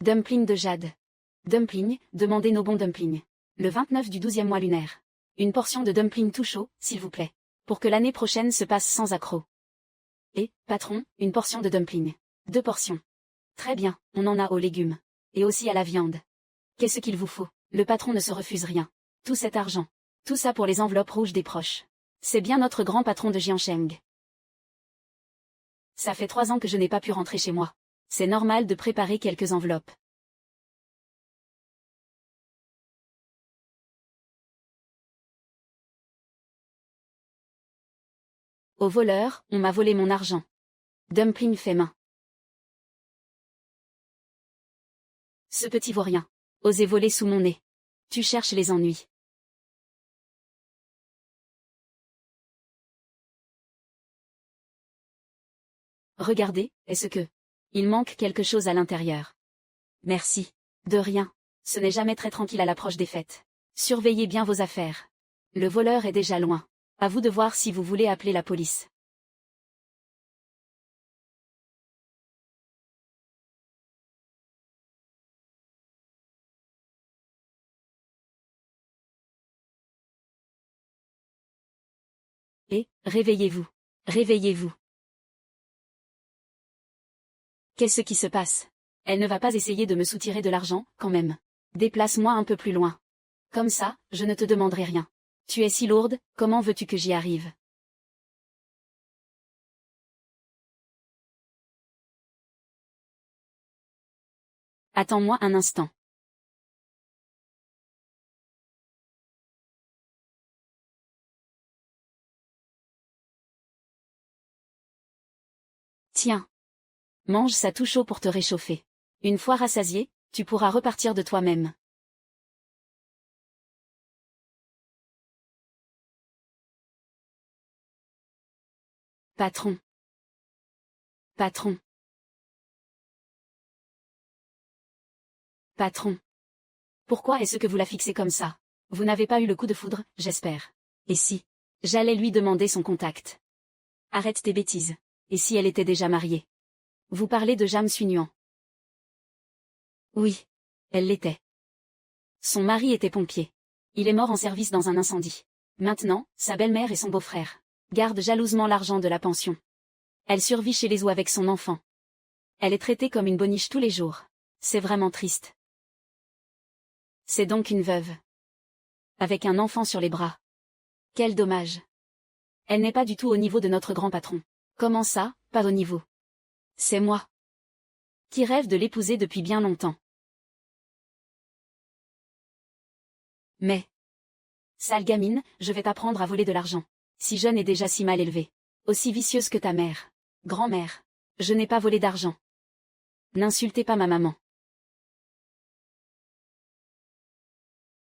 Dumpling de Jade. Dumpling, demandez nos bons dumplings. Le 29 du 12e mois lunaire. Une portion de dumpling tout chaud, s'il vous plaît. Pour que l'année prochaine se passe sans accroc. Et, patron, une portion de dumpling. 2 portions. Très bien, on en a aux légumes. Et aussi à la viande. Qu'est-ce qu'il vous faut? Le patron ne se refuse rien. Tout cet argent. Tout ça pour les enveloppes rouges des proches. C'est bien notre grand patron de Jiancheng. Ça fait 3 ans que je n'ai pas pu rentrer chez moi. C'est normal de préparer quelques enveloppes. Au voleur, on m'a volé mon argent. Dumpling fait main. Ce petit vaurien. Osez voler sous mon nez. Tu cherches les ennuis. Regardez, est-ce que... Il manque quelque chose à l'intérieur. Merci. De rien. Ce n'est jamais très tranquille à l'approche des fêtes. Surveillez bien vos affaires. Le voleur est déjà loin. À vous de voir si vous voulez appeler la police. Et, réveillez-vous. Réveillez-vous. Qu'est-ce qui se passe? Elle ne va pas essayer de me soutirer de l'argent, quand même. Déplace-moi un peu plus loin. Comme ça, je ne te demanderai rien. Tu es si lourde, comment veux-tu que j'y arrive? Attends-moi un instant. Tiens. Mange ça tout chaud pour te réchauffer. Une fois rassasié, tu pourras repartir de toi-même. Patron. Patron. Patron. Pourquoi est-ce que vous la fixez comme ça? Vous n'avez pas eu le coup de foudre, j'espère. Et si? J'allais lui demander son contact. Arrête tes bêtises. Et si elle était déjà mariée? Vous parlez de Jam Sunyuan. Oui. Elle l'était. Son mari était pompier. Il est mort en service dans un incendie. Maintenant, sa belle-mère et son beau-frère gardent jalousement l'argent de la pension. Elle survit chez les eaux avec son enfant. Elle est traitée comme une boniche tous les jours. C'est vraiment triste. C'est donc une veuve. Avec un enfant sur les bras. Quel dommage. Elle n'est pas du tout au niveau de notre grand patron. Comment ça, pas au niveau? C'est moi. Qui rêve de l'épouser depuis bien longtemps. Mais. Sale gamine, je vais t'apprendre à voler de l'argent. Si jeune et déjà si mal élevée. Aussi vicieuse que ta mère. Grand-mère. Je n'ai pas volé d'argent. N'insultez pas ma maman.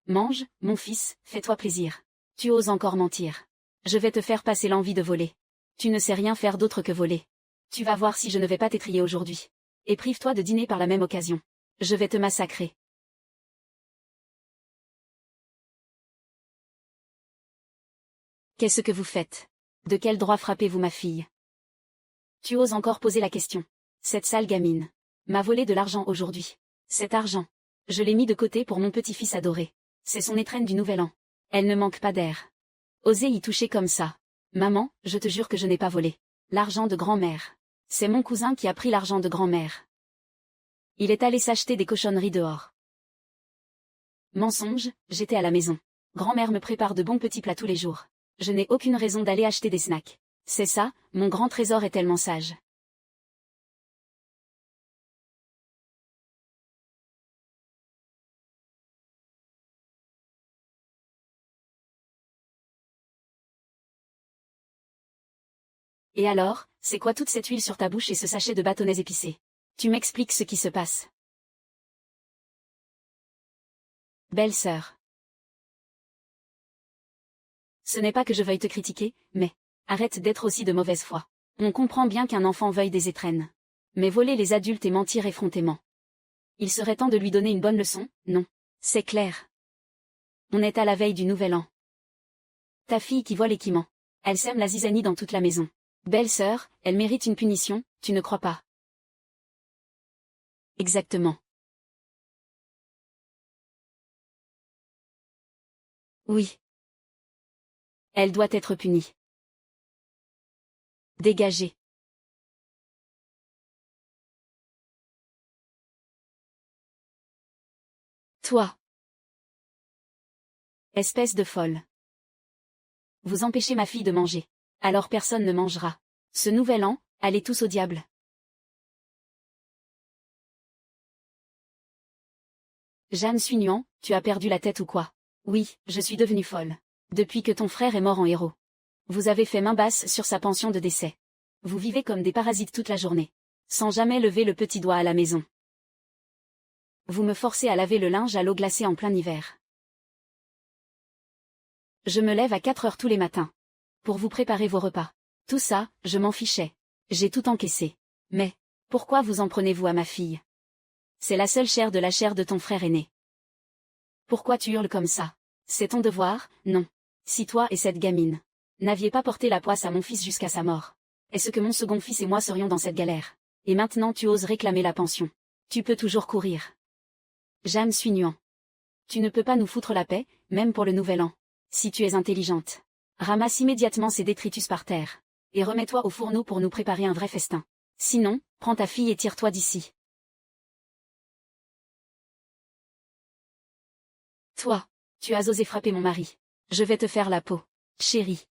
Mange, mon fils, fais-toi plaisir. Tu oses encore mentir. Je vais te faire passer l'envie de voler. Tu ne sais rien faire d'autre que voler. Tu vas voir si je ne vais pas t'étriller aujourd'hui. Et prive-toi de dîner par la même occasion. Je vais te massacrer. Qu'est-ce que vous faites? De quel droit frappez-vous ma fille? Tu oses encore poser la question. Cette sale gamine m'a volé de l'argent aujourd'hui. Cet argent, je l'ai mis de côté pour mon petit-fils adoré. C'est son étrenne du nouvel an. Elle ne manque pas d'air. Osez y toucher comme ça. Maman, je te jure que je n'ai pas volé l'argent de grand-mère. C'est mon cousin qui a pris l'argent de grand-mère. Il est allé s'acheter des cochonneries dehors. Mensonge, j'étais à la maison. Grand-mère me prépare de bons petits plats tous les jours. Je n'ai aucune raison d'aller acheter des snacks. C'est ça, mon grand trésor est tellement sage. Et alors, c'est quoi toute cette huile sur ta bouche et ce sachet de bâtonnets épicés? Tu m'expliques ce qui se passe. Belle-sœur. Ce n'est pas que je veuille te critiquer, mais arrête d'être aussi de mauvaise foi. On comprend bien qu'un enfant veuille des étrennes. Mais voler les adultes et mentir effrontément. Il serait temps de lui donner une bonne leçon, non? C'est clair. On est à la veille du nouvel an. Ta fille qui vole et qui ment. Elle sème la zizanie dans toute la maison. Belle-sœur, elle mérite une punition, tu ne crois pas? Exactement. Oui. Elle doit être punie. Dégagez. Toi. Espèce de folle. Vous empêchez ma fille de manger. Alors personne ne mangera. Ce nouvel an, allez tous au diable. Jeanne Suignan, tu as perdu la tête ou quoi? Oui, je suis devenue folle. Depuis que ton frère est mort en héros. Vous avez fait main basse sur sa pension de décès. Vous vivez comme des parasites toute la journée. Sans jamais lever le petit doigt à la maison. Vous me forcez à laver le linge à l'eau glacée en plein hiver. Je me lève à 4 heures tous les matins. Pour vous préparer vos repas. Tout ça, je m'en fichais. J'ai tout encaissé. Mais, pourquoi vous en prenez-vous à ma fille? C'est la seule chair de la chair de ton frère aîné. Pourquoi tu hurles comme ça? C'est ton devoir, non? Si toi et cette gamine n'aviez pas porté la poisse à mon fils jusqu'à sa mort, est-ce que mon second fils et moi serions dans cette galère? Et maintenant tu oses réclamer la pension. Tu peux toujours courir. Jeanne Suignan. Tu ne peux pas nous foutre la paix, même pour le nouvel an. Si tu es intelligente. Ramasse immédiatement ces détritus par terre. Et remets-toi au fourneau pour nous préparer un vrai festin. Sinon, prends ta fille et tire-toi d'ici. Toi, tu as osé frapper mon mari. Je vais te faire la peau. Chérie.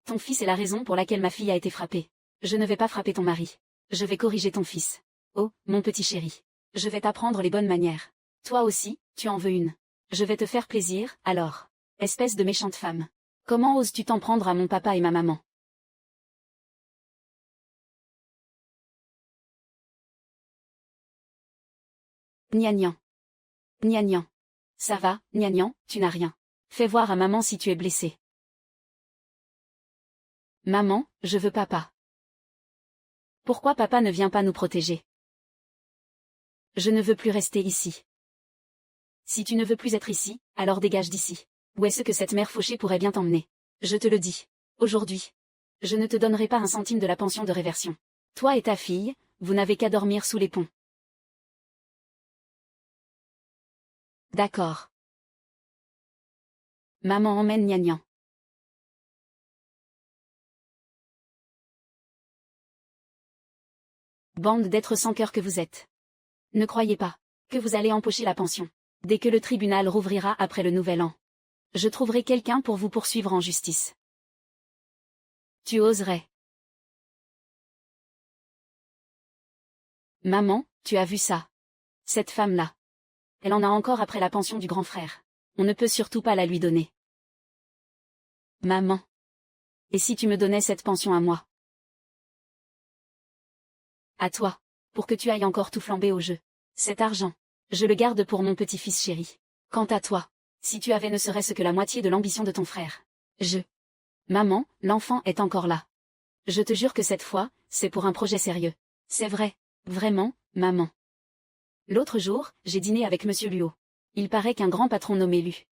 Ton fils est la raison pour laquelle ma fille a été frappée. Je ne vais pas frapper ton mari. Je vais corriger ton fils. Oh, mon petit chéri. Je vais t'apprendre les bonnes manières. Toi aussi, tu en veux une. Je vais te faire plaisir, alors. Espèce de méchante femme. Comment oses-tu t'en prendre à mon papa et ma maman? Gnagnan. Gnagnan. Ça va, Gnagnan, tu n'as rien. Fais voir à maman si tu es blessé. Maman, je veux papa. Pourquoi papa ne vient pas nous protéger? Je ne veux plus rester ici. Si tu ne veux plus être ici, alors dégage d'ici. Où est-ce que cette mère fauchée pourrait bien t'emmener? Je te le dis. Aujourd'hui. Je ne te donnerai pas un centime de la pension de réversion. Toi et ta fille, vous n'avez qu'à dormir sous les ponts. D'accord. Maman emmène Gnagnan. Bande d'êtres sans cœur que vous êtes. Ne croyez pas que vous allez empocher la pension. Dès que le tribunal rouvrira après le nouvel an. Je trouverai quelqu'un pour vous poursuivre en justice. Tu oserais. Maman, tu as vu ça? Cette femme-là. Elle en a encore après la pension du grand frère. On ne peut surtout pas la lui donner. Maman. Et si tu me donnais cette pension à moi? À toi. Pour que tu ailles encore tout flamber au jeu. Cet argent. Je le garde pour mon petit-fils chéri. Quant à toi. Si tu avais ne serait-ce que la moitié de l'ambition de ton frère. Maman, l'enfant est encore là. Je te jure que cette fois, c'est pour un projet sérieux. C'est vrai. Vraiment, maman. L'autre jour, j'ai dîné avec Monsieur Luo. Il paraît qu'un grand patron nommé Lu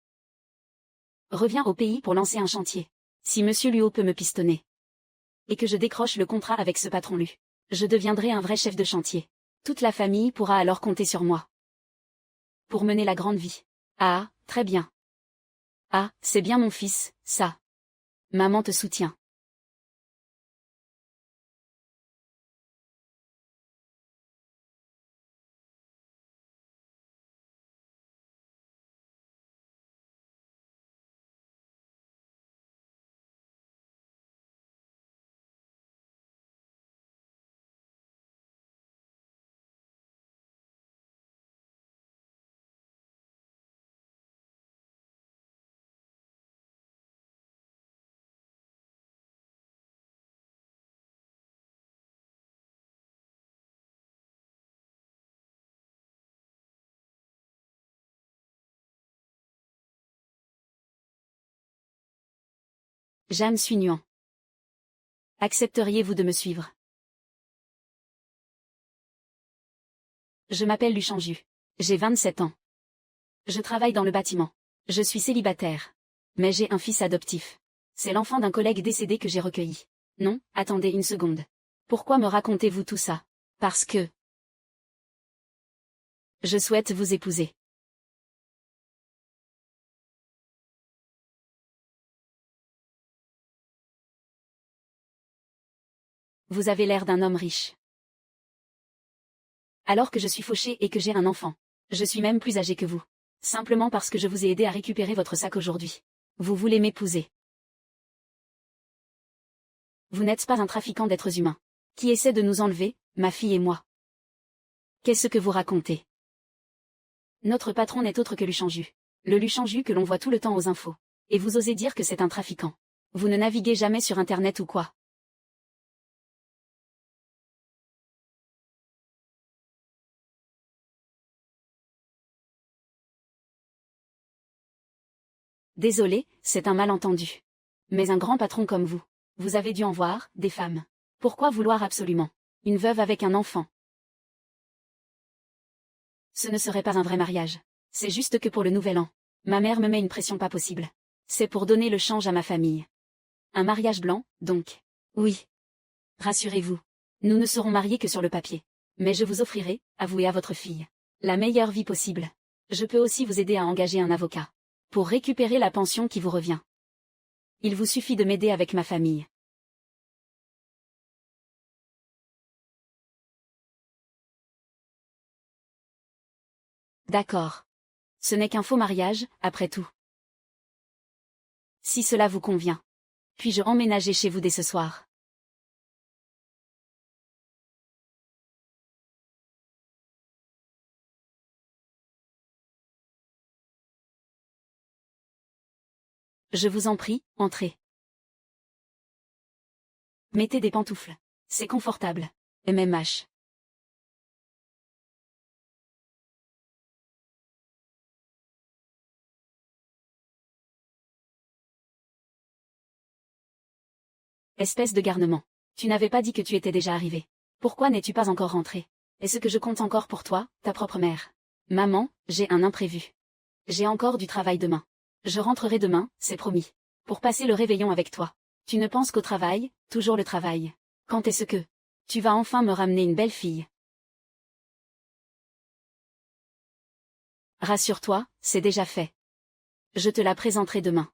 revient au pays pour lancer un chantier. Si Monsieur Luo peut me pistonner. Et que je décroche le contrat avec ce patron Lu. Je deviendrai un vrai chef de chantier. Toute la famille pourra alors compter sur moi. Pour mener la grande vie. Ah, très bien. Ah, c'est bien mon fils, ça. Maman te soutient. Jeanne Suignan. Accepteriez-vous de me suivre? Je m'appelle Luchanju. J'ai 27 ans. Je travaille dans le bâtiment. Je suis célibataire. Mais j'ai un fils adoptif. C'est l'enfant d'un collègue décédé que j'ai recueilli. Non, attendez une seconde. Pourquoi me racontez-vous tout ça? Parce que je souhaite vous épouser. Vous avez l'air d'un homme riche. Alors que je suis fauchée et que j'ai un enfant. Je suis même plus âgée que vous. Simplement parce que je vous ai aidé à récupérer votre sac aujourd'hui. Vous voulez m'épouser. Vous n'êtes pas un trafiquant d'êtres humains. Qui essaie de nous enlever, ma fille et moi. Qu'est-ce que vous racontez? Notre patron n'est autre que Luchanju. Le Luchanju que l'on voit tout le temps aux infos. Et vous osez dire que c'est un trafiquant. Vous ne naviguez jamais sur Internet ou quoi? Désolé, c'est un malentendu. Mais un grand patron comme vous. Vous avez dû en voir, des femmes. Pourquoi vouloir absolument une veuve avec un enfant? Ce ne serait pas un vrai mariage. C'est juste que pour le nouvel an, ma mère me met une pression pas possible. C'est pour donner le change à ma famille. Un mariage blanc, donc. Oui. Rassurez-vous. Nous ne serons mariés que sur le papier. Mais je vous offrirai, à vous et à votre fille, la meilleure vie possible. Je peux aussi vous aider à engager un avocat. Pour récupérer la pension qui vous revient. Il vous suffit de m'aider avec ma famille. D'accord. Ce n'est qu'un faux mariage, après tout. Si cela vous convient. Puis-je emménager chez vous dès ce soir? Je vous en prie, entrez. Mettez des pantoufles. C'est confortable. MMH. Espèce de garnement. Tu n'avais pas dit que tu étais déjà arrivé. Pourquoi n'es-tu pas encore rentré? Est-ce que je compte encore pour toi, ta propre mère? Maman, j'ai un imprévu. J'ai encore du travail demain. Je rentrerai demain, c'est promis. Pour passer le réveillon avec toi. Tu ne penses qu'au travail, toujours le travail. Quand est-ce que tu vas enfin me ramener une belle fille? Rassure-toi, c'est déjà fait. Je te la présenterai demain.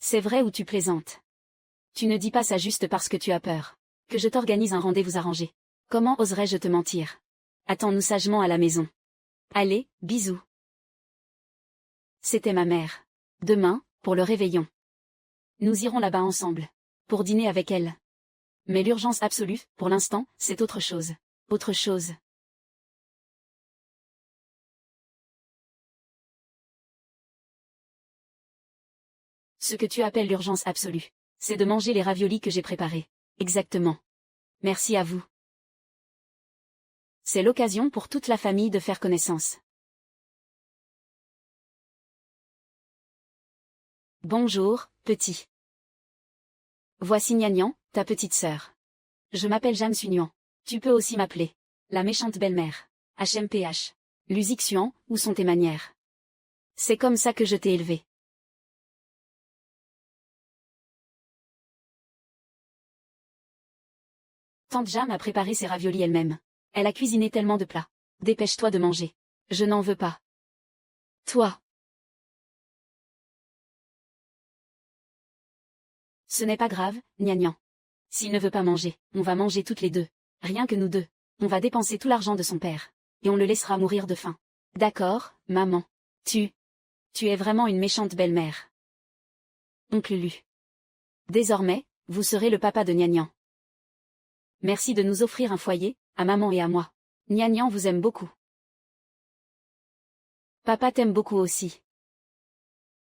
C'est vrai ou tu plaisantes? Tu ne dis pas ça juste parce que tu as peur. Que je t'organise un rendez-vous arrangé. Comment oserais-je te mentir? Attends-nous sagement à la maison. Allez, bisous. C'était ma mère. Demain, pour le réveillon. Nous irons là-bas ensemble. Pour dîner avec elle. Mais l'urgence absolue, pour l'instant, c'est autre chose. Autre chose. Ce que tu appelles l'urgence absolue, c'est de manger les raviolis que j'ai préparés. Exactement. Merci à vous. C'est l'occasion pour toute la famille de faire connaissance. Bonjour, petit. Voici Gnagnan, ta petite sœur. Je m'appelle Jeanne Sugnuan. Tu peux aussi m'appeler la méchante belle-mère. HMPH. Luzik Suan, où sont tes manières? C'est comme ça que je t'ai élevé. Tante Jam a préparé ses raviolis elle-même. Elle a cuisiné tellement de plats. Dépêche-toi de manger. Je n'en veux pas. Toi. Ce n'est pas grave, Gnagnan. S'il ne veut pas manger, on va manger toutes les deux. Rien que nous deux. On va dépenser tout l'argent de son père. Et on le laissera mourir de faim. D'accord, maman. Tu es vraiment une méchante belle-mère. Oncle Lu. Désormais, vous serez le papa de Gnagnan. Merci de nous offrir un foyer, à maman et à moi. Gnagnan vous aime beaucoup. Papa t'aime beaucoup aussi.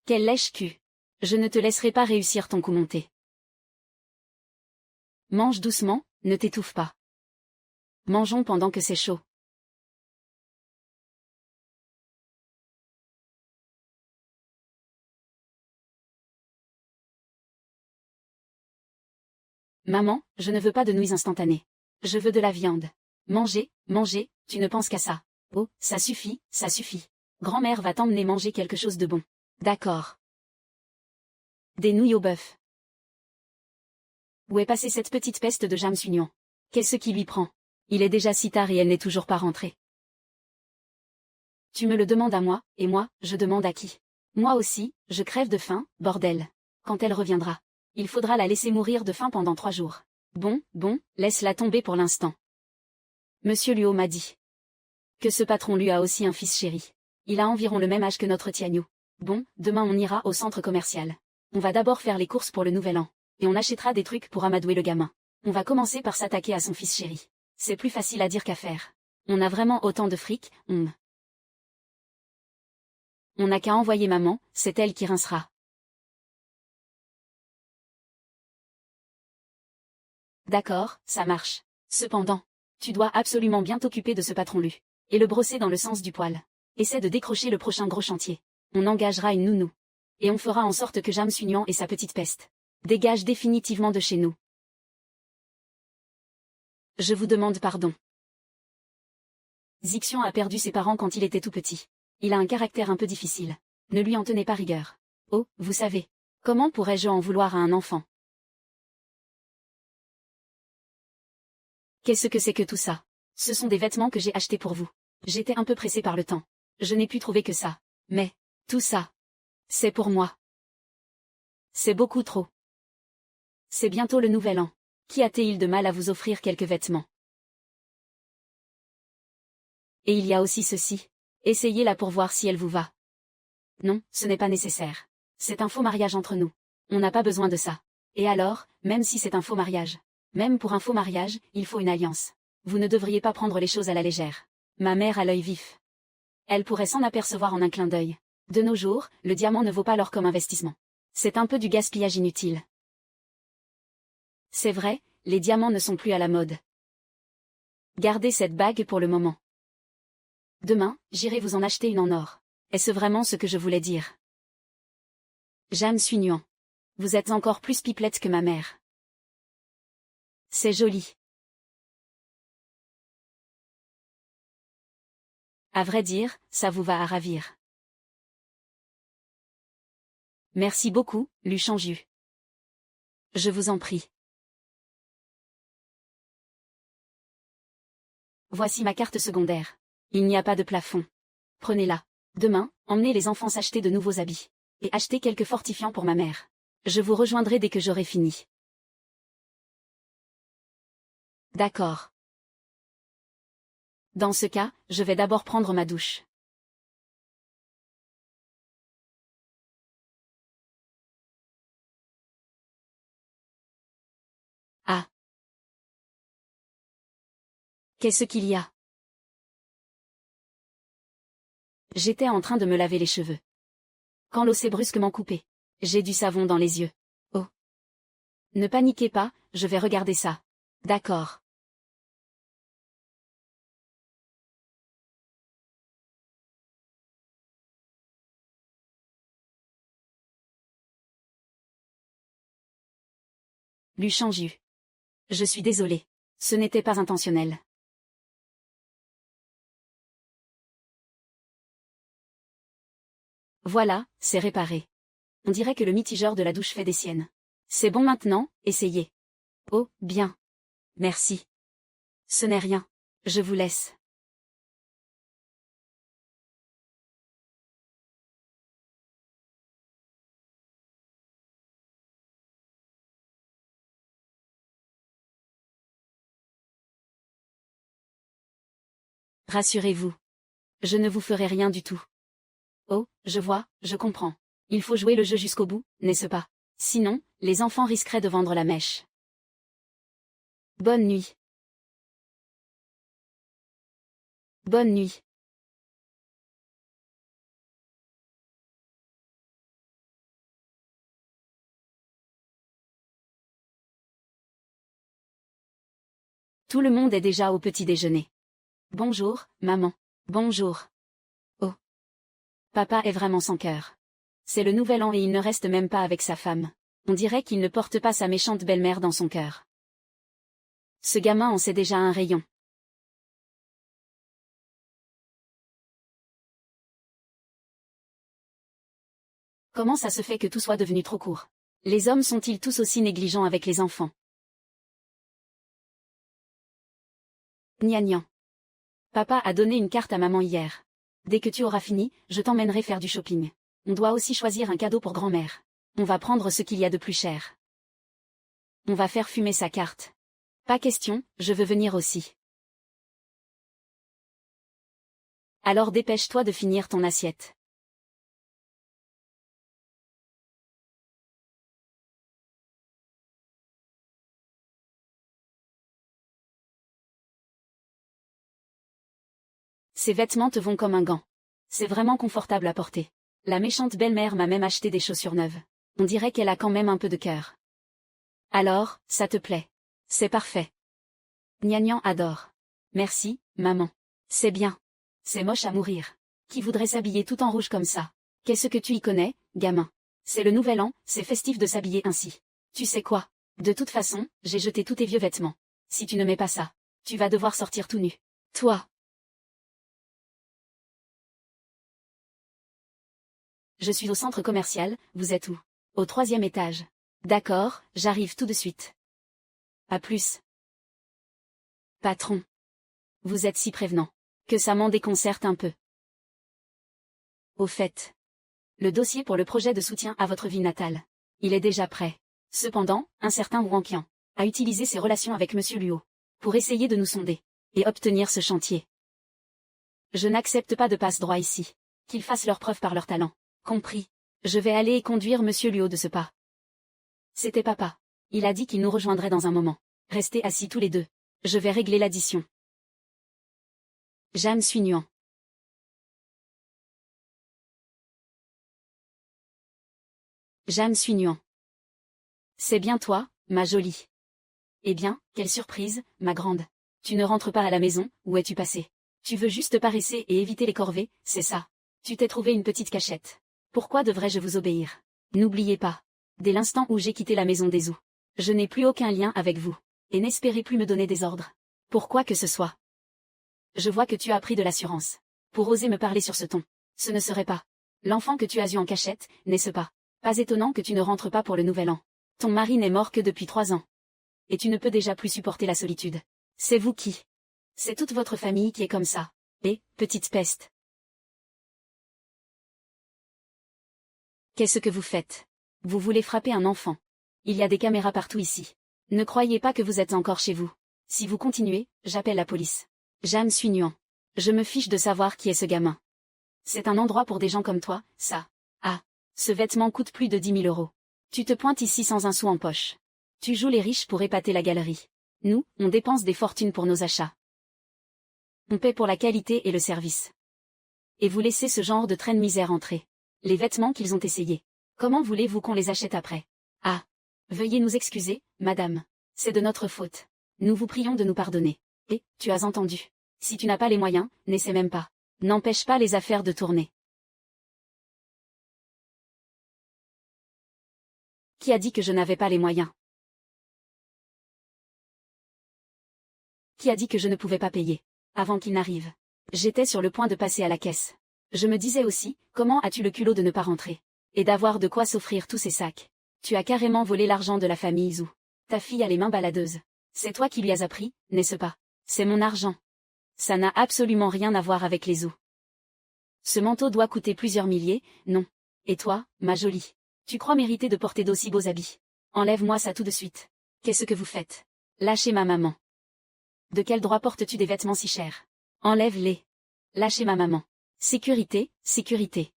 Quel lèche-cul. Je ne te laisserai pas réussir ton coup monté. Mange doucement, ne t'étouffe pas. Mangeons pendant que c'est chaud. Maman, je ne veux pas de nouilles instantanées. Je veux de la viande. Manger, manger, tu ne penses qu'à ça. Oh, ça suffit, ça suffit. Grand-mère va t'emmener manger quelque chose de bon. D'accord. Des nouilles au bœuf. Où est passée cette petite peste de Jam Sugnuan? Qu'est-ce qui lui prend? Il est déjà si tard et elle n'est toujours pas rentrée. Tu me le demandes à moi, et moi, je demande à qui? Moi aussi, je crève de faim, bordel. Quand elle reviendra, il faudra la laisser mourir de faim pendant 3 jours. Bon, laisse-la tomber pour l'instant. Monsieur Luo m'a dit que ce patron lui a aussi un fils chéri. Il a environ le même âge que notre Tiagnou. Bon, demain on ira au centre commercial. On va d'abord faire les courses pour le nouvel an. Et on achètera des trucs pour amadouer le gamin. On va commencer par s'attaquer à son fils chéri. C'est plus facile à dire qu'à faire. On a vraiment autant de fric, on n'a qu'à envoyer maman, c'est elle qui rincera. D'accord, ça marche. Cependant, tu dois absolument bien t'occuper de ce patron Lu. Et le brosser dans le sens du poil. Essaie de décrocher le prochain gros chantier. On engagera une nounou. Et on fera en sorte que Jam Sunian et sa petite peste dégagent définitivement de chez nous. Je vous demande pardon. Zixian a perdu ses parents quand il était tout petit. Il a un caractère un peu difficile. Ne lui en tenez pas rigueur. Oh, vous savez. Comment pourrais-je en vouloir à un enfant? Qu'est-ce que c'est que tout ça? Ce sont des vêtements que j'ai achetés pour vous. J'étais un peu pressée par le temps. Je n'ai pu trouver que ça. Mais, tout ça, c'est pour moi. C'est beaucoup trop. C'est bientôt le nouvel an. Qui a-t-il de mal à vous offrir quelques vêtements? Et il y a aussi ceci. Essayez-la pour voir si elle vous va. Non, ce n'est pas nécessaire. C'est un faux mariage entre nous. On n'a pas besoin de ça. Et alors, même si c'est un faux mariage, même pour un faux mariage, il faut une alliance. Vous ne devriez pas prendre les choses à la légère. Ma mère a l'œil vif. Elle pourrait s'en apercevoir en un clin d'œil. De nos jours, le diamant ne vaut pas l'or comme investissement. C'est un peu du gaspillage inutile. C'est vrai, les diamants ne sont plus à la mode. Gardez cette bague pour le moment. Demain, j'irai vous en acheter une en or. Est-ce vraiment ce que je voulais dire? Jam Sunian. Vous êtes encore plus pipelette que ma mère. C'est joli. À vrai dire, ça vous va à ravir. Merci beaucoup, Lu Changju. Je vous en prie. Voici ma carte secondaire. Il n'y a pas de plafond. Prenez-la. Demain, emmenez les enfants s'acheter de nouveaux habits. Et achetez quelques fortifiants pour ma mère. Je vous rejoindrai dès que j'aurai fini. D'accord. Dans ce cas, je vais d'abord prendre ma douche. Ah. Qu'est-ce qu'il y a? J'étais en train de me laver les cheveux. Quand l'eau s'est brusquement coupée. J'ai du savon dans les yeux. Oh. Ne paniquez pas, je vais regarder ça. D'accord. Lu Changju. Je suis désolée. Ce n'était pas intentionnel. Voilà, c'est réparé. On dirait que le mitigeur de la douche fait des siennes. C'est bon maintenant, essayez. Oh, bien. Merci. Ce n'est rien. Je vous laisse. Rassurez-vous. Je ne vous ferai rien du tout. Oh, je vois, je comprends. Il faut jouer le jeu jusqu'au bout, n'est-ce pas? Sinon, les enfants risqueraient de vendre la mèche. Bonne nuit. Bonne nuit. Tout le monde est déjà au petit déjeuner. Bonjour, maman. Bonjour. Oh. Papa est vraiment sans cœur. C'est le nouvel an et il ne reste même pas avec sa femme. On dirait qu'il ne porte pas sa méchante belle-mère dans son cœur. Ce gamin en sait déjà un rayon. Comment ça se fait que tout soit devenu trop court? Les hommes sont-ils tous aussi négligents avec les enfants? Gnagnan. Papa a donné une carte à maman hier. Dès que tu auras fini, je t'emmènerai faire du shopping. On doit aussi choisir un cadeau pour grand-mère. On va prendre ce qu'il y a de plus cher. On va faire fumer sa carte. Pas question, je veux venir aussi. Alors dépêche-toi de finir ton assiette. Ces vêtements te vont comme un gant. C'est vraiment confortable à porter. La méchante belle-mère m'a même acheté des chaussures neuves. On dirait qu'elle a quand même un peu de cœur. Alors, ça te plaît? C'est parfait. Gnagnan adore. Merci, maman. C'est bien. C'est moche à mourir. Qui voudrait s'habiller tout en rouge comme ça? Qu'est-ce que tu y connais, gamin? C'est le nouvel an, c'est festif de s'habiller ainsi. Tu sais quoi? De toute façon, j'ai jeté tous tes vieux vêtements. Si tu ne mets pas ça, tu vas devoir sortir tout nu. Toi. Je suis au centre commercial, vous êtes où? Au 3e étage. D'accord, j'arrive tout de suite. À plus. Patron. Vous êtes si prévenant. Que ça m'en déconcerte un peu. Au fait. Le dossier pour le projet de soutien à votre ville natale. Il est déjà prêt. Cependant, un certain Wankian a utilisé ses relations avec Monsieur Luo pour essayer de nous sonder et obtenir ce chantier. Je n'accepte pas de passe-droit ici. Qu'ils fassent leurs preuves par leur talent. Compris. Je vais aller et conduire Monsieur Luo de ce pas. C'était papa. Il a dit qu'il nous rejoindrait dans un moment. Restez assis tous les deux. Je vais régler l'addition. Jam Suinuan. Jam Suinuan. C'est bien toi, ma jolie. Eh bien, quelle surprise, ma grande. Tu ne rentres pas à la maison, où es-tu passé? Tu veux juste paresser et éviter les corvées, c'est ça. Tu t'es trouvé une petite cachette. Pourquoi devrais-je vous obéir? N'oubliez pas. Dès l'instant où j'ai quitté la maison des Zhou, je n'ai plus aucun lien avec vous. Et n'espérez plus me donner des ordres. Pourquoi que ce soit. Je vois que tu as pris de l'assurance. Pour oser me parler sur ce ton. Ce ne serait pas l'enfant que tu as eu en cachette, n'est-ce pas? Pas étonnant que tu ne rentres pas pour le nouvel an. Ton mari n'est mort que depuis 3 ans. Et tu ne peux déjà plus supporter la solitude. C'est vous qui. C'est toute votre famille qui est comme ça. Et, petite peste. Qu'est-ce que vous faites? Vous voulez frapper un enfant. Il y a des caméras partout ici. Ne croyez pas que vous êtes encore chez vous. Si vous continuez, j'appelle la police. Jam Suinuan. Je me fiche de savoir qui est ce gamin. C'est un endroit pour des gens comme toi, ça. Ah. Ce vêtement coûte plus de 10 000 euros. Tu te pointes ici sans un sou en poche. Tu joues les riches pour épater la galerie. Nous, on dépense des fortunes pour nos achats. On paie pour la qualité et le service. Et vous laissez ce genre de traîne misère entrer. Les vêtements qu'ils ont essayés. Comment voulez-vous qu'on les achète après? Ah. Veuillez nous excuser, madame. C'est de notre faute. Nous vous prions de nous pardonner. Et, tu as entendu. Si tu n'as pas les moyens, n'essaie même pas. N'empêche pas les affaires de tourner. Qui a dit que je n'avais pas les moyens? Qui a dit que je ne pouvais pas payer? Avant qu'il n'arrive. J'étais sur le point de passer à la caisse. Je me disais aussi, comment as-tu le culot de ne pas rentrer? Et d'avoir de quoi s'offrir tous ces sacs. Tu as carrément volé l'argent de la famille Zhou. Ta fille a les mains baladeuses. C'est toi qui lui as appris, n'est-ce pas? C'est mon argent. Ça n'a absolument rien à voir avec les Zhou. Ce manteau doit coûter plusieurs milliers, non. Et toi, ma jolie? Tu crois mériter de porter d'aussi beaux habits? Enlève-moi ça tout de suite. Qu'est-ce que vous faites? Lâchez ma maman. De quel droit portes-tu des vêtements si chers? Enlève-les. Lâchez ma maman. Sécurité, sécurité.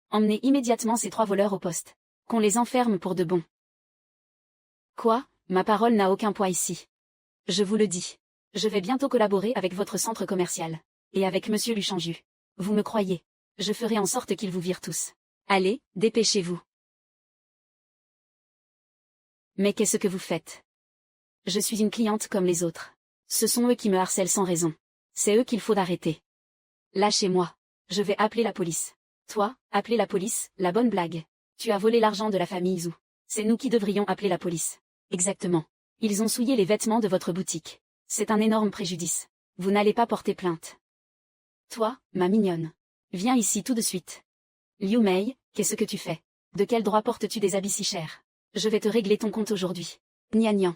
Emmenez immédiatement ces 3 voleurs au poste. Qu'on les enferme pour de bon. Quoi? Ma parole n'a aucun poids ici. Je vous le dis. Je vais bientôt collaborer avec votre centre commercial. Et avec Monsieur Luchanju. Vous me croyez? Je ferai en sorte qu'ils vous virent tous. Allez, dépêchez-vous. Mais qu'est-ce que vous faites? Je suis une cliente comme les autres. Ce sont eux qui me harcèlent sans raison. C'est eux qu'il faut arrêter. Lâchez-moi. Je vais appeler la police. Toi, appeler la police, la bonne blague. Tu as volé l'argent de la famille Zhou. C'est nous qui devrions appeler la police. Exactement. Ils ont souillé les vêtements de votre boutique. C'est un énorme préjudice. Vous n'allez pas porter plainte. Toi, ma mignonne. Viens ici tout de suite. Liu Mei, qu'est-ce que tu fais? De quel droit portes-tu des habits si chers? Je vais te régler ton compte aujourd'hui. Gnagnan.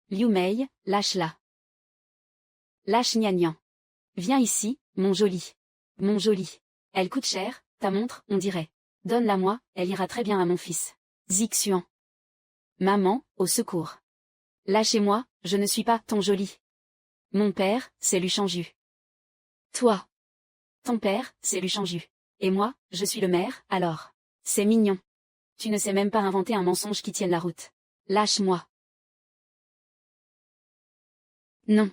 Liu Mei, lâche-la. Lâche Gnagnan. Viens ici, mon joli. Mon joli. Elle coûte cher, ta montre, on dirait. Donne-la-moi, elle ira très bien à mon fils. Zixuan. Maman, au secours. Lâchez-moi, je ne suis pas ton joli. Mon père, c'est Luchanju. Toi. Ton père, c'est Luchanju. Et moi, je suis le maire, alors. C'est mignon. Tu ne sais même pas inventer un mensonge qui tienne la route. Lâche-moi. Non.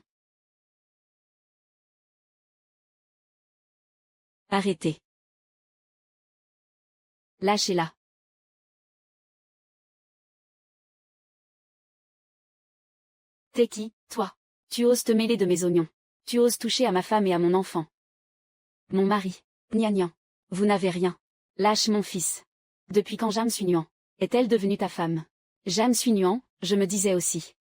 Arrêtez. Lâchez-la. T'es qui, toi? Tu oses te mêler de mes oignons. Tu oses toucher à ma femme et à mon enfant. Mon mari. Gnagnan. Vous n'avez rien. Lâche mon fils. Depuis quand Jeanne Suignan est-elle devenue ta femme? Jeanne Suignan, je me disais aussi.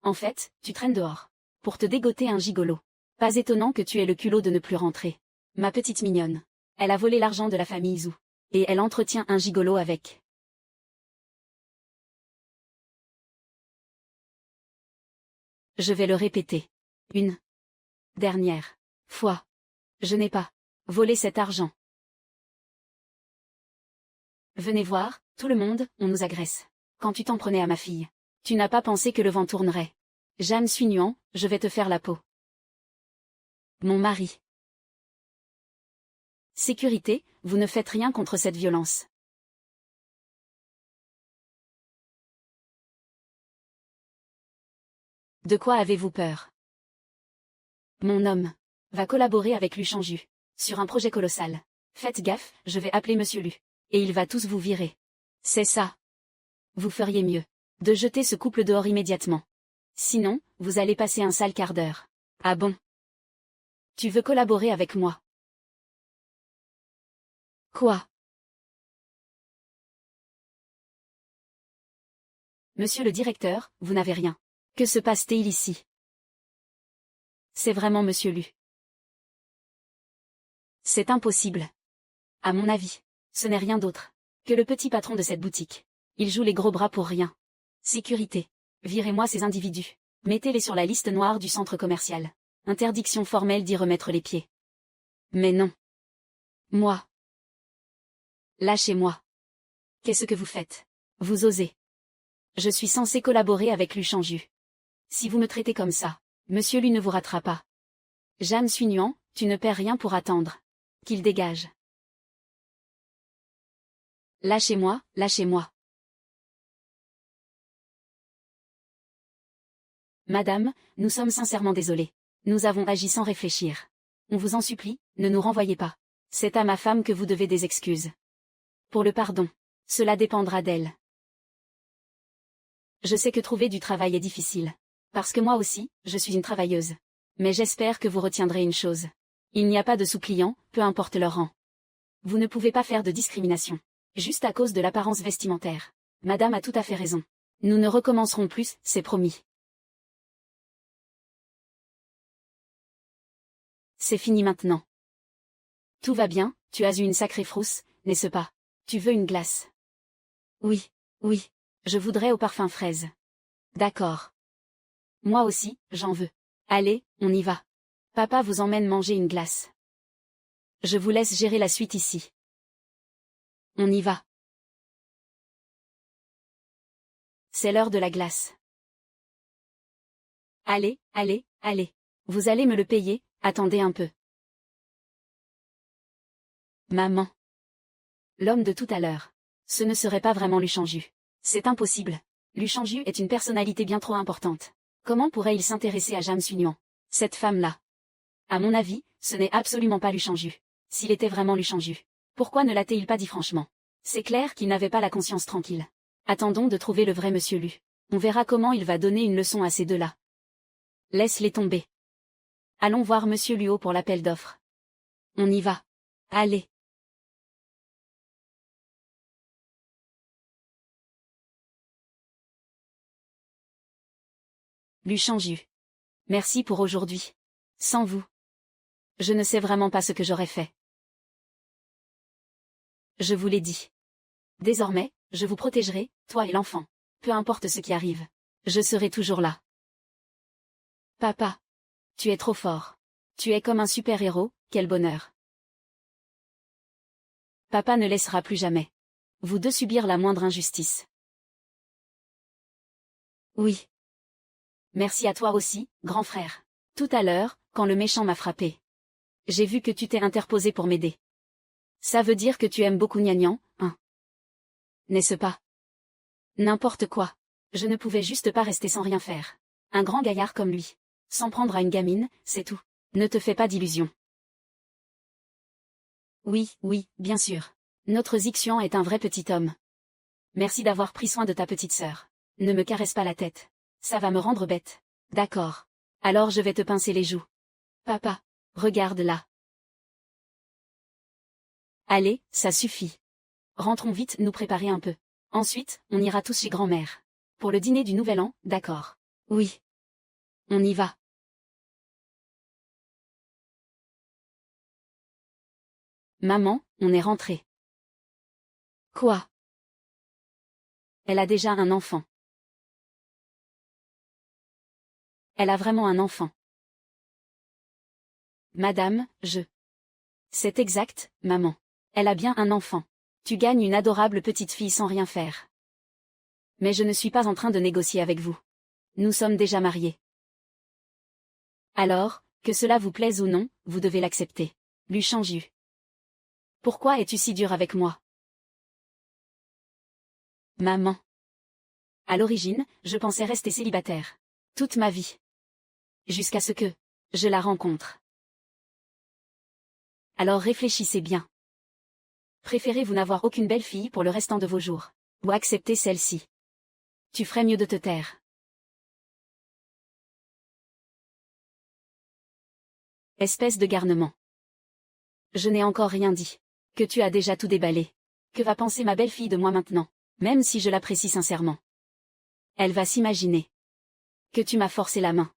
En fait, tu traînes dehors. Pour te dégoter un gigolo. Pas étonnant que tu aies le culot de ne plus rentrer. Ma petite mignonne. Elle a volé l'argent de la famille Zou. Et elle entretient un gigolo avec. Je vais le répéter. Une dernière fois. Je n'ai pas volé cet argent. Venez voir, tout le monde, on nous agresse. Quand tu t'en prenais à ma fille. Tu n'as pas pensé que le vent tournerait. Jeanne Suignan, je vais te faire la peau. Mon mari. Sécurité, vous ne faites rien contre cette violence. De quoi avez-vous peur? Mon homme va collaborer avec Luchanju sur un projet colossal. Faites gaffe, je vais appeler Monsieur Lu. Et il va tous vous virer. C'est ça. Vous feriez mieux de jeter ce couple dehors immédiatement. Sinon, vous allez passer un sale quart d'heure. Ah bon? Tu veux collaborer avec moi? Quoi? Monsieur le directeur, vous n'avez rien. Que se passe-t-il ici? C'est vraiment Monsieur Lu. C'est impossible. À mon avis, ce n'est rien d'autre que le petit patron de cette boutique. Il joue les gros bras pour rien. Sécurité. Virez-moi ces individus. Mettez-les sur la liste noire du centre commercial. Interdiction formelle d'y remettre les pieds. Mais non. Moi. Lâchez-moi. Qu'est-ce que vous faites? Vous osez. Je suis censé collaborer avec Luchanju. Si vous me traitez comme ça, Monsieur Lu ne vous ratera pas. Jeanne Suignan, tu ne perds rien pour attendre. Qu'il dégage. Lâchez-moi, lâchez-moi. Madame, nous sommes sincèrement désolés. Nous avons agi sans réfléchir. On vous en supplie, ne nous renvoyez pas. C'est à ma femme que vous devez des excuses. Pour le pardon, cela dépendra d'elle. Je sais que trouver du travail est difficile. Parce que moi aussi, je suis une travailleuse. Mais j'espère que vous retiendrez une chose. Il n'y a pas de sous-clients, peu importe leur rang. Vous ne pouvez pas faire de discrimination. Juste à cause de l'apparence vestimentaire. Madame a tout à fait raison. Nous ne recommencerons plus, c'est promis. C'est fini maintenant. Tout va bien, tu as eu une sacrée frousse, n'est-ce pas? Tu veux une glace? Oui, oui. Je voudrais au parfum fraise. D'accord. Moi aussi, j'en veux. Allez, on y va. Papa vous emmène manger une glace. Je vous laisse gérer la suite ici. On y va. C'est l'heure de la glace. Allez, allez, allez. Vous allez me le payer, attendez un peu. Maman. L'homme de tout à l'heure. Ce ne serait pas vraiment Luchanju. C'est impossible. Luchanju est une personnalité bien trop importante. Comment pourrait-il s'intéresser à Jeanne Suignan? Cette femme-là. À mon avis, ce n'est absolument pas Luchanju. S'il était vraiment Luchanju, pourquoi ne l'a-t-il pas dit franchement? C'est clair qu'il n'avait pas la conscience tranquille. Attendons de trouver le vrai Monsieur Lu. On verra comment il va donner une leçon à ces deux-là. Laisse-les tomber. Allons voir Monsieur Luo pour l'appel d'offres. On y va. Allez. Luchanju. Merci pour aujourd'hui. Sans vous, je ne sais vraiment pas ce que j'aurais fait. Je vous l'ai dit. Désormais, je vous protégerai, toi et l'enfant. Peu importe ce qui arrive. Je serai toujours là. Papa. Tu es trop fort. Tu es comme un super-héros, quel bonheur. Papa ne laissera plus jamais vous deux subir la moindre injustice. Oui. Merci à toi aussi, grand frère. Tout à l'heure, quand le méchant m'a frappé, j'ai vu que tu t'es interposé pour m'aider. Ça veut dire que tu aimes beaucoup Gnagnan, hein? N'est-ce pas? N'importe quoi. Je ne pouvais juste pas rester sans rien faire. Un grand gaillard comme lui. S'en prendre à une gamine, c'est tout. Ne te fais pas d'illusions. Oui, oui, bien sûr. Notre Zixian est un vrai petit homme. Merci d'avoir pris soin de ta petite sœur. Ne me caresse pas la tête. Ça va me rendre bête. D'accord. Alors je vais te pincer les joues. Papa, regarde là. Allez, ça suffit. Rentrons vite nous préparer un peu. Ensuite, on ira tous chez grand-mère. Pour le dîner du Nouvel An, d'accord. Oui. On y va. Maman, on est rentré. Quoi? Elle a déjà un enfant. Elle a vraiment un enfant. Madame, C'est exact, maman. Elle a bien un enfant. Tu gagnes une adorable petite fille sans rien faire. Mais je ne suis pas en train de négocier avec vous. Nous sommes déjà mariés. Alors, que cela vous plaise ou non, vous devez l'accepter. Lui change. Pourquoi es-tu si dur avec moi? Maman. À l'origine, je pensais rester célibataire. Toute ma vie. Jusqu'à ce que je la rencontre. Alors réfléchissez bien. Préférez-vous n'avoir aucune belle-fille pour le restant de vos jours, ou accepter celle-ci? Tu ferais mieux de te taire. Espèce de garnement. Je n'ai encore rien dit. Que tu as déjà tout déballé. Que va penser ma belle-fille de moi maintenant, même si je l'apprécie sincèrement? Elle va s'imaginer que tu m'as forcé la main.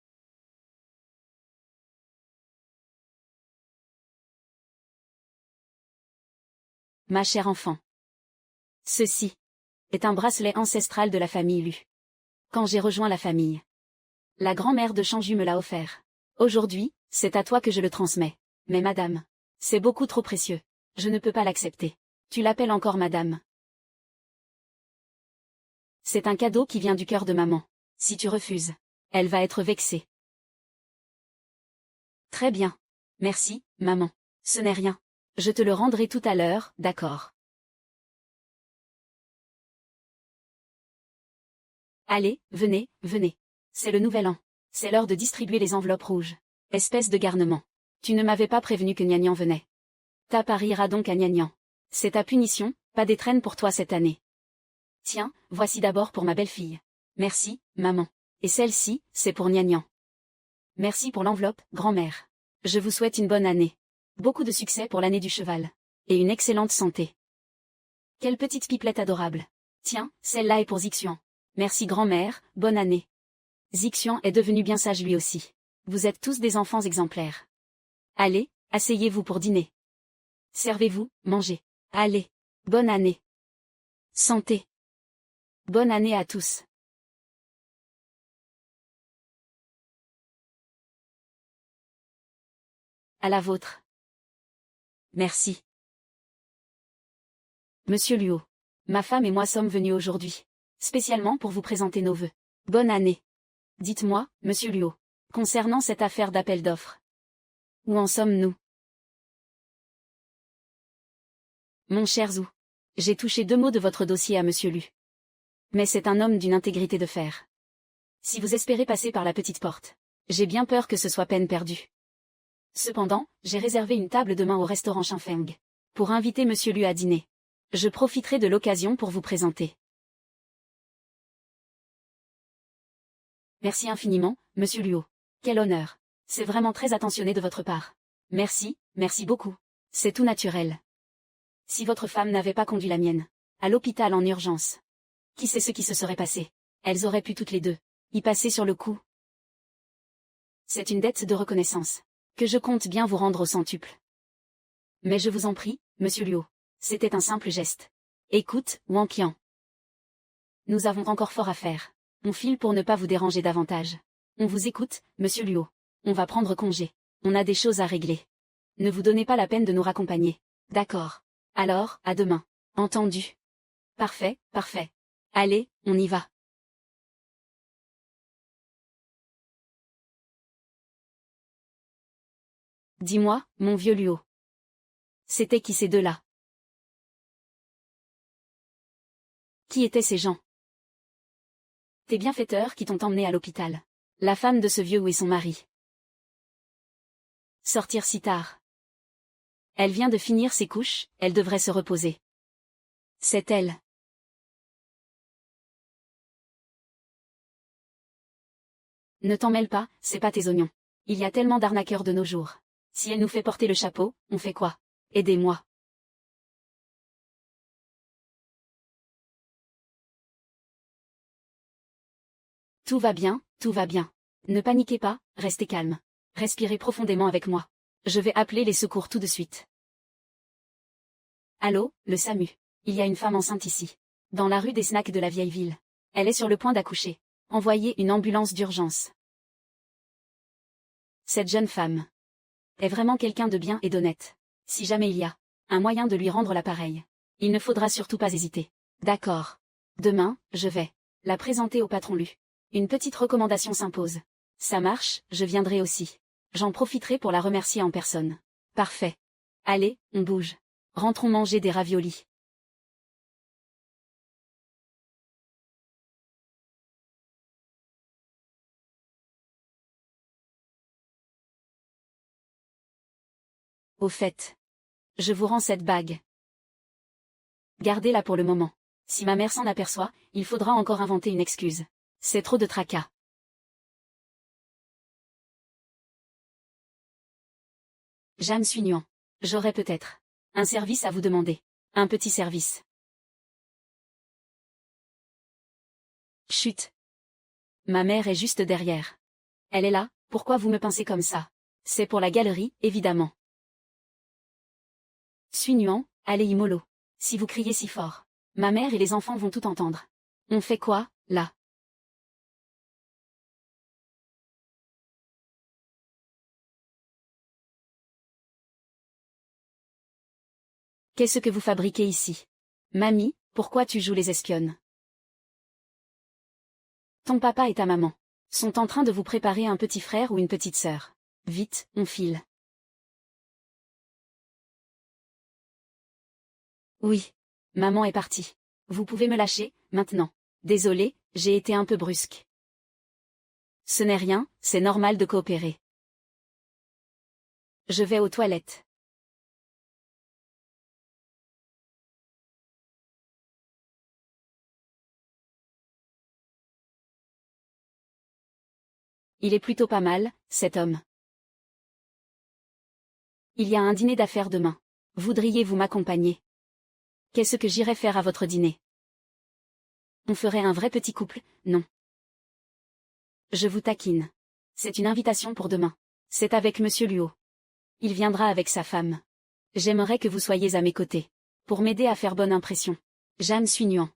Ma chère enfant. Ceci est un bracelet ancestral de la famille Lu. Quand j'ai rejoint la famille, la grand-mère de Chanju me l'a offert. Aujourd'hui, c'est à toi que je le transmets. Mais madame, c'est beaucoup trop précieux. Je ne peux pas l'accepter. Tu l'appelles encore madame. C'est un cadeau qui vient du cœur de maman. Si tu refuses, elle va être vexée. Très bien. Merci, maman. Ce n'est rien. Je te le rendrai tout à l'heure, d'accord. Allez, venez, venez. C'est le nouvel an. C'est l'heure de distribuer les enveloppes rouges. Espèce de garnement. Tu ne m'avais pas prévenu que Gnagnan venait. Ta part ira donc à Gnagnan. C'est ta punition, pas d'étrennes pour toi cette année. Tiens, voici d'abord pour ma belle-fille. Merci, maman. Et celle-ci, c'est pour Gnagnan. Merci pour l'enveloppe, grand-mère. Je vous souhaite une bonne année. Beaucoup de succès pour l'année du cheval. Et une excellente santé. Quelle petite pipelette adorable. Tiens, celle-là est pour Zixian. Merci grand-mère, bonne année. Zixian est devenu bien sage lui aussi. Vous êtes tous des enfants exemplaires. Allez, asseyez-vous pour dîner. Servez-vous, mangez. Allez, bonne année. Santé. Bonne année à tous. À la vôtre. Merci. Monsieur Luo. Ma femme et moi sommes venus aujourd'hui. Spécialement pour vous présenter nos vœux. Bonne année. Dites-moi, monsieur Luo. Concernant cette affaire d'appel d'offres. Où en sommes-nous? Mon cher Zhou. J'ai touché 2 mots de votre dossier à monsieur Lu. Mais c'est un homme d'une intégrité de fer. Si vous espérez passer par la petite porte, j'ai bien peur que ce soit peine perdue. Cependant, j'ai réservé une table demain au restaurant Chinfeng. Pour inviter monsieur Lu à dîner. Je profiterai de l'occasion pour vous présenter. Merci infiniment, monsieur Luo. Quel honneur. C'est vraiment très attentionné de votre part. Merci, merci beaucoup. C'est tout naturel. Si votre femme n'avait pas conduit la mienne à l'hôpital en urgence, qui sait ce qui se serait passé? Elles auraient pu toutes les deux y passer sur le coup. C'est une dette de reconnaissance que je compte bien vous rendre au centuple. Mais je vous en prie, monsieur Luo, c'était un simple geste. Écoute, Wang Qian. Nous avons encore fort à faire. On file pour ne pas vous déranger davantage. On vous écoute, monsieur Luo. On va prendre congé. On a des choses à régler. Ne vous donnez pas la peine de nous raccompagner. D'accord. Alors, à demain. Entendu. Parfait, parfait. Allez, on y va. Dis-moi, mon vieux Luo. C'était qui ces deux-là? Qui étaient ces gens? Tes bienfaiteurs qui t'ont emmené à l'hôpital. La femme de ce vieux et son mari. Sortir si tard. Elle vient de finir ses couches, elle devrait se reposer. C'est elle. Ne t'en mêle pas, c'est pas tes oignons. Il y a tellement d'arnaqueurs de nos jours. Si elle nous fait porter le chapeau, on fait quoi? Aidez-moi. Tout va bien, tout va bien. Ne paniquez pas, restez calme. Respirez profondément avec moi. Je vais appeler les secours tout de suite. Allô, le SAMU. Il y a une femme enceinte ici. Dans la rue des Snacks de la vieille ville. Elle est sur le point d'accoucher. Envoyez une ambulance d'urgence. Cette jeune femme est vraiment quelqu'un de bien et d'honnête. Si jamais il y a un moyen de lui rendre l'appareil, il ne faudra surtout pas hésiter. D'accord. Demain, je vais la présenter au patron Lu. Une petite recommandation s'impose. Ça marche, je viendrai aussi. J'en profiterai pour la remercier en personne. Parfait. Allez, on bouge. Rentrons manger des raviolis. Au fait, je vous rends cette bague. Gardez-la pour le moment. Si ma mère s'en aperçoit, il faudra encore inventer une excuse. C'est trop de tracas. Jeanne Suignan. J'aurais peut-être un service à vous demander. Un petit service. Chut. Ma mère est juste derrière. Elle est là, pourquoi vous me pincez comme ça? C'est pour la galerie, évidemment. Suignan, allez y mollo. Si vous criez si fort, ma mère et les enfants vont tout entendre. On fait quoi, là? Qu'est-ce que vous fabriquez ici? Mamie, pourquoi tu joues les espionnes? Ton papa et ta maman sont en train de vous préparer un petit frère ou une petite sœur. Vite, on file. Oui. Maman est partie. Vous pouvez me lâcher, maintenant. Désolé, j'ai été un peu brusque. Ce n'est rien, c'est normal de coopérer. Je vais aux toilettes. Il est plutôt pas mal, cet homme. Il y a un dîner d'affaires demain. Voudriez-vous m'accompagner? Qu'est-ce que j'irai faire à votre dîner? On ferait un vrai petit couple, non? Je vous taquine. C'est une invitation pour demain. C'est avec Monsieur Luo. Il viendra avec sa femme. J'aimerais que vous soyez à mes côtés. Pour m'aider à faire bonne impression. Jeanne Suignan.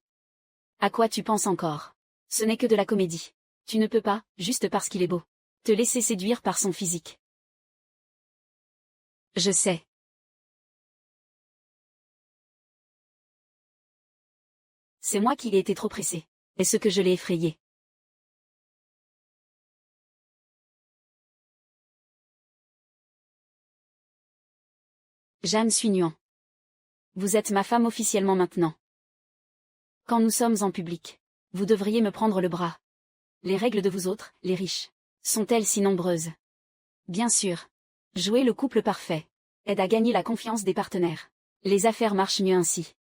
À quoi tu penses encore? Ce n'est que de la comédie. Tu ne peux pas, juste parce qu'il est beau, te laisser séduire par son physique. Je sais. C'est moi qui ai été trop pressée. Est-ce que je l'ai effrayé? Jeanne Suignan. Vous êtes ma femme officiellement maintenant. Quand nous sommes en public, vous devriez me prendre le bras. Les règles de vous autres, les riches, sont-elles si nombreuses? Bien sûr. Jouer le couple parfait aide à gagner la confiance des partenaires. Les affaires marchent mieux ainsi.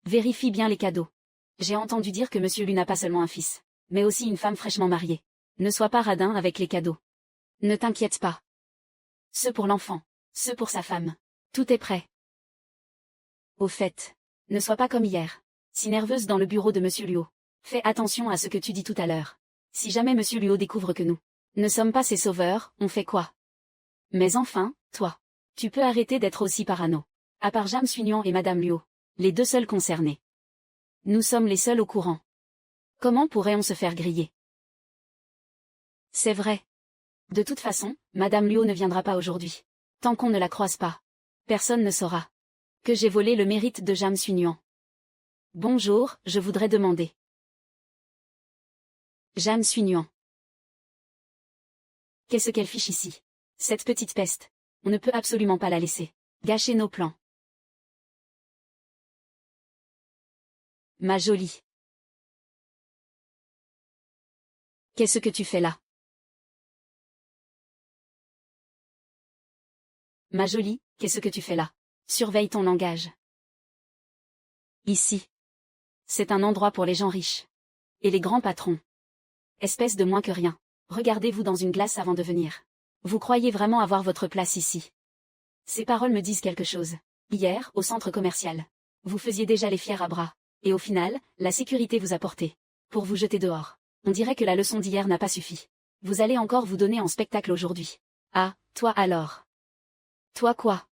Vérifie bien les cadeaux. J'ai entendu dire que Monsieur Lu n'a pas seulement un fils, mais aussi une femme fraîchement mariée. Ne sois pas radin avec les cadeaux. Ne t'inquiète pas. Ceux pour l'enfant, ceux pour sa femme. Tout est prêt. Au fait, ne sois pas comme hier, si nerveuse dans le bureau de Monsieur Luo. Fais attention à ce que tu dis tout à l'heure. Si jamais Monsieur Luo découvre que nous ne sommes pas ses sauveurs, on fait quoi? Mais enfin, toi, tu peux arrêter d'être aussi parano. À part Jeanne Suignan et Madame Luo, les deux seuls concernés. Nous sommes les seuls au courant. Comment pourrait-on se faire griller? C'est vrai. De toute façon, Madame Luo ne viendra pas aujourd'hui. Tant qu'on ne la croise pas, personne ne saura. Que j'ai volé le mérite de Jam Sunuan. Bonjour, je voudrais demander. Jam Sunuan. Qu'est-ce qu'elle fiche ici? Cette petite peste. On ne peut absolument pas la laisser gâcher nos plans. Ma jolie. Qu'est-ce que tu fais là? Ma jolie, qu'est-ce que tu fais là? Surveille ton langage. Ici. C'est un endroit pour les gens riches. Et les grands patrons. Espèce de moins que rien. Regardez-vous dans une glace avant de venir. Vous croyez vraiment avoir votre place ici? Ces paroles me disent quelque chose. Hier, au centre commercial. Vous faisiez déjà les fiers à bras. Et au final, la sécurité vous a porté. Pour vous jeter dehors. On dirait que la leçon d'hier n'a pas suffi. Vous allez encore vous donner en spectacle aujourd'hui. Ah, toi alors. Toi quoi?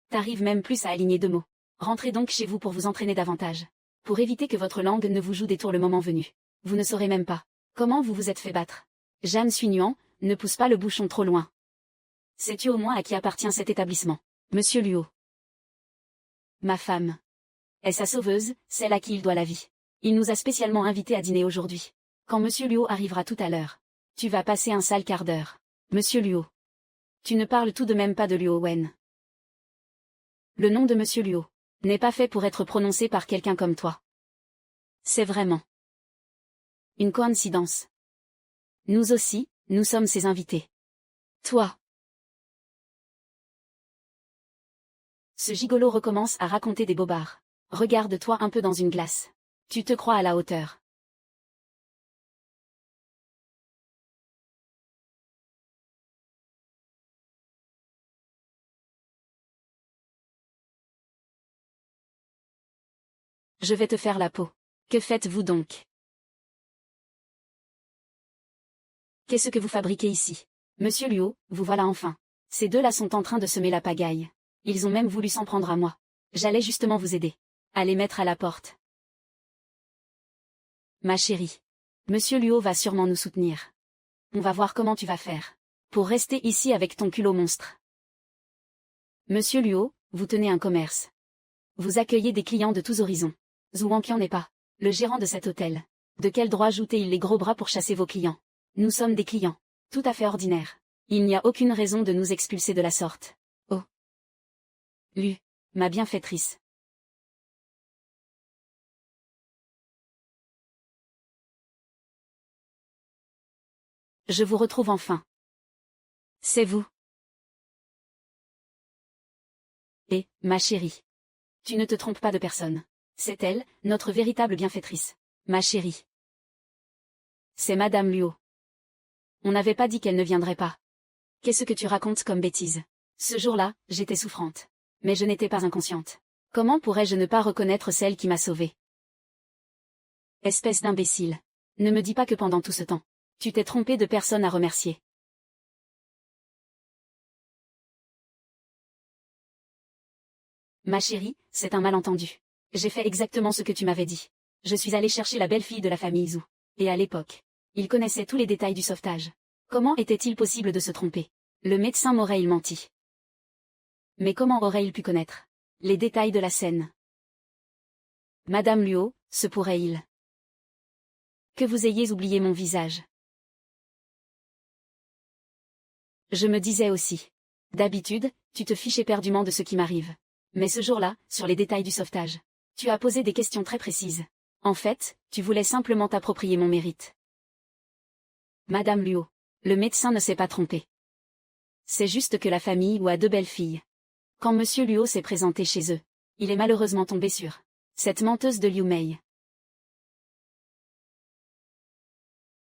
T'arrives même plus à aligner 2 mots. Rentrez donc chez vous pour vous entraîner davantage. Pour éviter que votre langue ne vous joue des tours le moment venu. Vous ne saurez même pas comment vous vous êtes fait battre. Jam Sunuan, ne pousse pas le bouchon trop loin. Sais-tu au moins à qui appartient cet établissement? Monsieur Luo. Ma femme. Est sa sauveuse, celle à qui il doit la vie. Il nous a spécialement invités à dîner aujourd'hui. Quand Monsieur Luo arrivera tout à l'heure. Tu vas passer un sale quart d'heure. Monsieur Luo. Tu ne parles tout de même pas de Luo Wen. Le nom de Monsieur Luo n'est pas fait pour être prononcé par quelqu'un comme toi. C'est vraiment une coïncidence. Nous aussi, nous sommes ses invités. Toi. Ce gigolo recommence à raconter des bobards. Regarde-toi un peu dans une glace. Tu te crois à la hauteur. Je vais te faire la peau. Que faites-vous donc? Qu'est-ce que vous fabriquez ici? Monsieur Luo, vous voilà enfin. Ces deux-là sont en train de semer la pagaille. Ils ont même voulu s'en prendre à moi. J'allais justement vous aider. À les mettre à la porte. Ma chérie. Monsieur Luo va sûrement nous soutenir. On va voir comment tu vas faire. Pour rester ici avec ton culot monstre. Monsieur Luo, vous tenez un commerce. Vous accueillez des clients de tous horizons. Zhuangqian n'est pas le gérant de cet hôtel. De quel droit joutez-il les gros bras pour chasser vos clients? Nous sommes des clients. Tout à fait ordinaires. Il n'y a aucune raison de nous expulser de la sorte. Oh. Lu. Ma bienfaitrice. Je vous retrouve enfin. C'est vous. Et, ma chérie. Tu ne te trompes pas de personne. C'est elle, notre véritable bienfaitrice. Ma chérie. C'est Madame Luo. On n'avait pas dit qu'elle ne viendrait pas. Qu'est-ce que tu racontes comme bêtise? Ce jour-là, j'étais souffrante. Mais je n'étais pas inconsciente. Comment pourrais-je ne pas reconnaître celle qui m'a sauvée? Espèce d'imbécile. Ne me dis pas que pendant tout ce temps, tu t'es trompé de personne à remercier. Ma chérie, c'est un malentendu. J'ai fait exactement ce que tu m'avais dit. Je suis allée chercher la belle-fille de la famille Zhu. Et à l'époque, il connaissait tous les détails du sauvetage. Comment était-il possible de se tromper? Le médecin m'aurait-il menti? Mais comment aurait-il pu connaître les détails de la scène? Madame Luo, se pourrait-il que vous ayez oublié mon visage? Je me disais aussi. D'habitude, tu te fiches éperdument de ce qui m'arrive. Mais ce jour-là, sur les détails du sauvetage, tu as posé des questions très précises. En fait, tu voulais simplement t'approprier mon mérite. Madame Luo, le médecin ne s'est pas trompé. C'est juste que la famille a 2 belles filles. Quand Monsieur Luo s'est présenté chez eux, il est malheureusement tombé sur cette menteuse de Liu Mei.